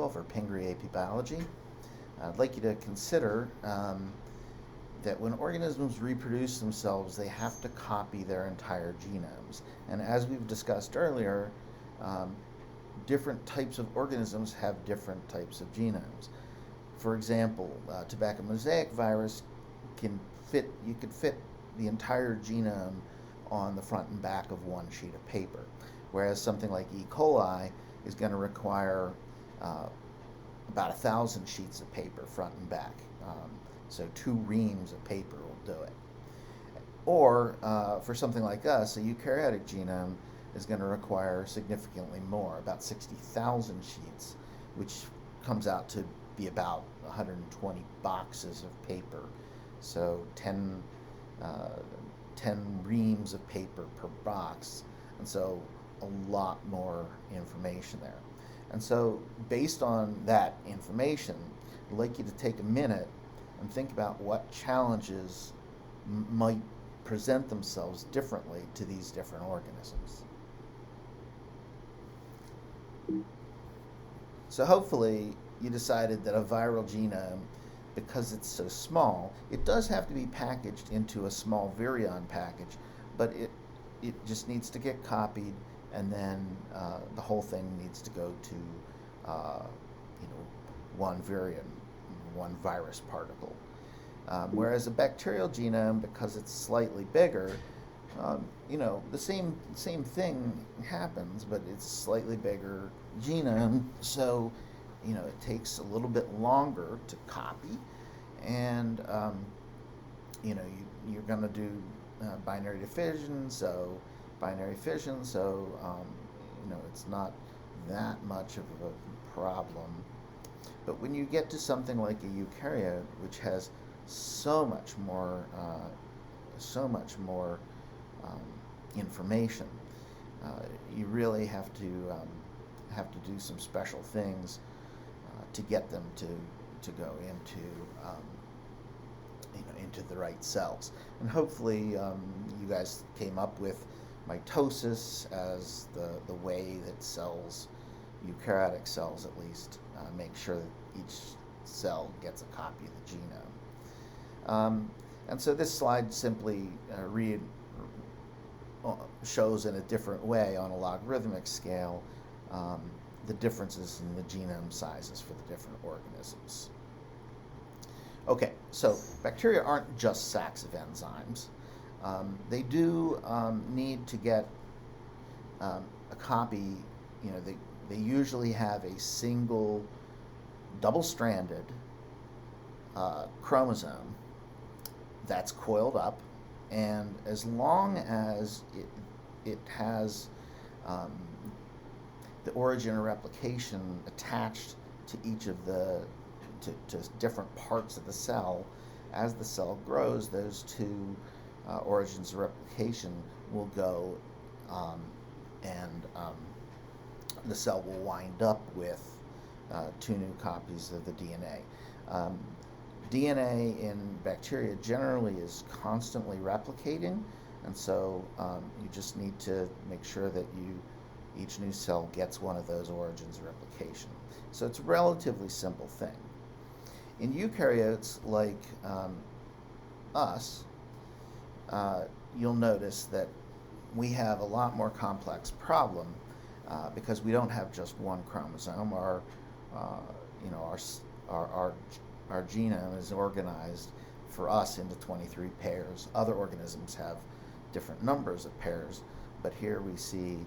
tutorial for Pingry AP Biology. I'd like you to consider that when organisms reproduce themselves, they have to copy their entire genomes. And as we've discussed earlier, different types of organisms have different types of genomes. For example, tobacco mosaic virus you could fit the entire genome on the front and back of one sheet of paper, whereas something like E. coli is going to require about 1,000 sheets of paper front and back. So 2 reams of paper will do it. Or for something like us, a eukaryotic genome is going to require significantly more, about 60,000 sheets, which comes out to be about 120 boxes of paper. So 10 reams of paper per box, and so a lot more information there. And so based on that information, I'd like you to take a minute and think about what challenges might present themselves differently to these different organisms. So hopefully you decided that a viral genome, because it's so small, it does have to be packaged into a small virion package, but it just needs to get copied, and then the whole thing needs to go to one virion, one virus particle. Whereas a bacterial genome, because it's slightly bigger, the same thing happens, but it's a slightly bigger genome, so it takes a little bit longer to copy, and you're going to do binary fission, so it's not that much of a problem. But when you get to something like a eukaryote, which has so much more information, you really have to do some special things to get them to go into the right cells. And hopefully you guys came up with mitosis as the way that cells, eukaryotic cells at least, make sure that each cell gets a copy of the genome. And so this slide simply shows in a different way on a logarithmic scale the differences in the genome sizes for the different organisms. Okay, so bacteria aren't just sacks of enzymes. They do need to get a copy. They usually have a single double-stranded chromosome that's coiled up, and as long as it has the origin of replication attached to each of to different parts of the cell, as the cell grows, those 2 origins of replication will go, and the cell will wind up with 2 new copies of the DNA. DNA in bacteria generally is constantly replicating, and so you just need to make sure that each new cell gets one of those origins of replication. So it's a relatively simple thing. In eukaryotes like us, you'll notice that we have a lot more complex problem because we don't have just one chromosome. Our genome is organized for us into 23 pairs. Other organisms have different numbers of pairs, but here we see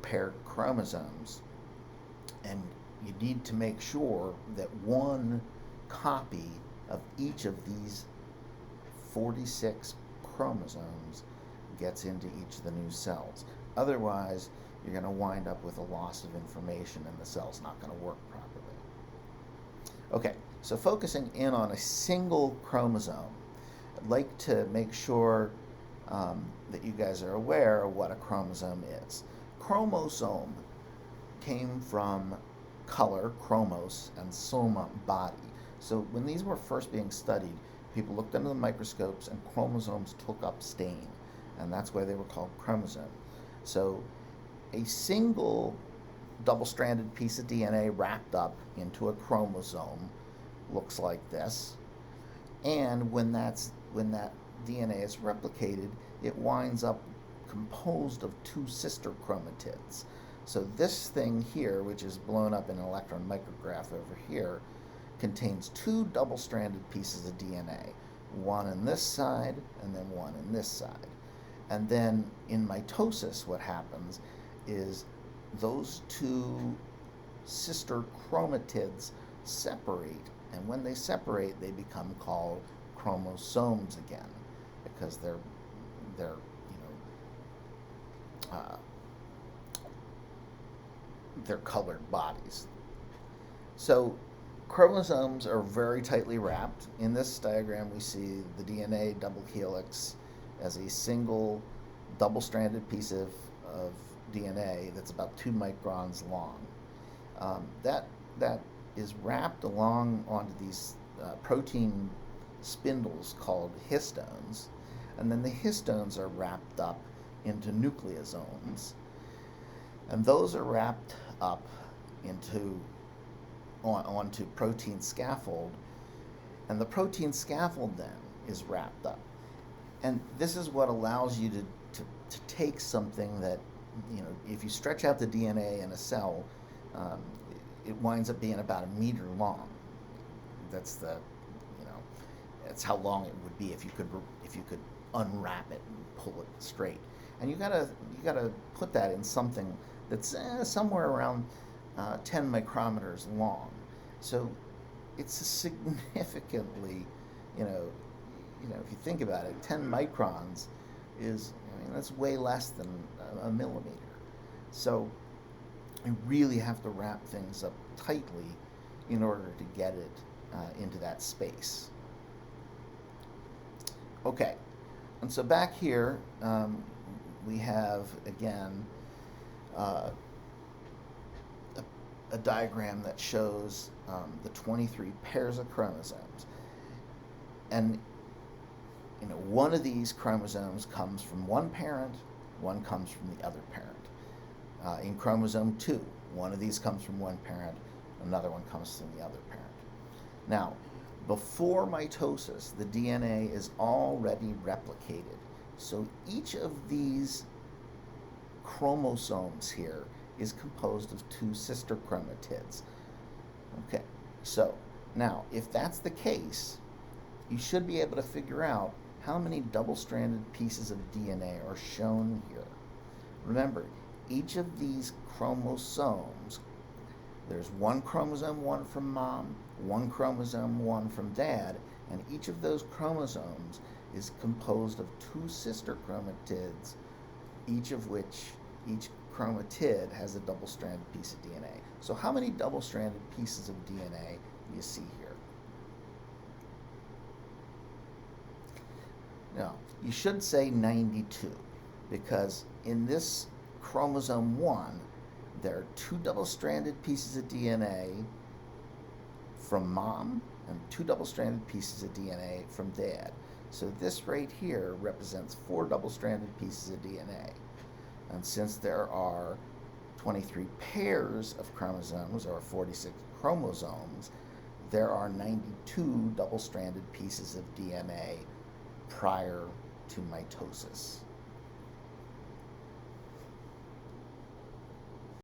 paired chromosomes, and you need to make sure that one copy of each of these 46 chromosomes gets into each of the new cells. Otherwise, you're going to wind up with a loss of information, and the cell's not going to work properly. Okay, so focusing in on a single chromosome, I'd like to make sure that you guys are aware of what a chromosome is. Chromosome came from color, chromos, and soma, body. So when these were first being studied, people looked under the microscopes and chromosomes took up stain, and that's why they were called chromosomes. So a single double-stranded piece of DNA wrapped up into a chromosome, looks like this. And when that DNA is replicated, it winds up composed of two sister chromatids. So this thing here, which is blown up in an electron micrograph over here, contains two double-stranded pieces of DNA, one on this side and then one on this side. And then in mitosis, what happens is those two sister chromatids separate, and when they separate, they become called chromosomes again, because they're colored bodies. So chromosomes are very tightly wrapped. In this diagram, we see the DNA double helix as a single double-stranded piece of DNA that's about 2 microns long. That is wrapped along onto these protein spindles called histones, and then the histones are wrapped up into nucleosomes, and those are wrapped up onto protein scaffold, and the protein scaffold then is wrapped up. And this is what allows you to take something that, if you stretch out the DNA in a cell, it winds up being about 1 meter long. That's how long it would be if you could unwrap it and pull it straight. And you gotta put that in something that's somewhere around 10 micrometers long. So it's a significantly, if you think about it, 10 microns is, that's way less than a millimeter. So you really have to wrap things up tightly in order to get it into that space. Okay, and so back here we have, again, a diagram that shows the 23 pairs of chromosomes. And one of these chromosomes comes from one parent, one comes from the other parent. In chromosome 2, one of these comes from one parent, another one comes from the other parent. Now, before mitosis, the DNA is already replicated. So each of these chromosomes here is composed of two sister chromatids. Okay, so now if that's the case, you should be able to figure out how many double-stranded pieces of DNA are shown here. Remember, each of these chromosomes, there's one chromosome 1 from mom, one chromosome 1 from dad, and each of those chromosomes is composed of two sister chromatids, each chromatid has a double-stranded piece of DNA. So how many double-stranded pieces of DNA do you see here? Now, you should say 92, because in this chromosome 1, there are two double-stranded pieces of DNA from mom and two double-stranded pieces of DNA from dad. So this right here represents 4 double-stranded pieces of DNA. And since there are 23 pairs of chromosomes, or 46 chromosomes, there are 92 double-stranded pieces of DNA prior to mitosis.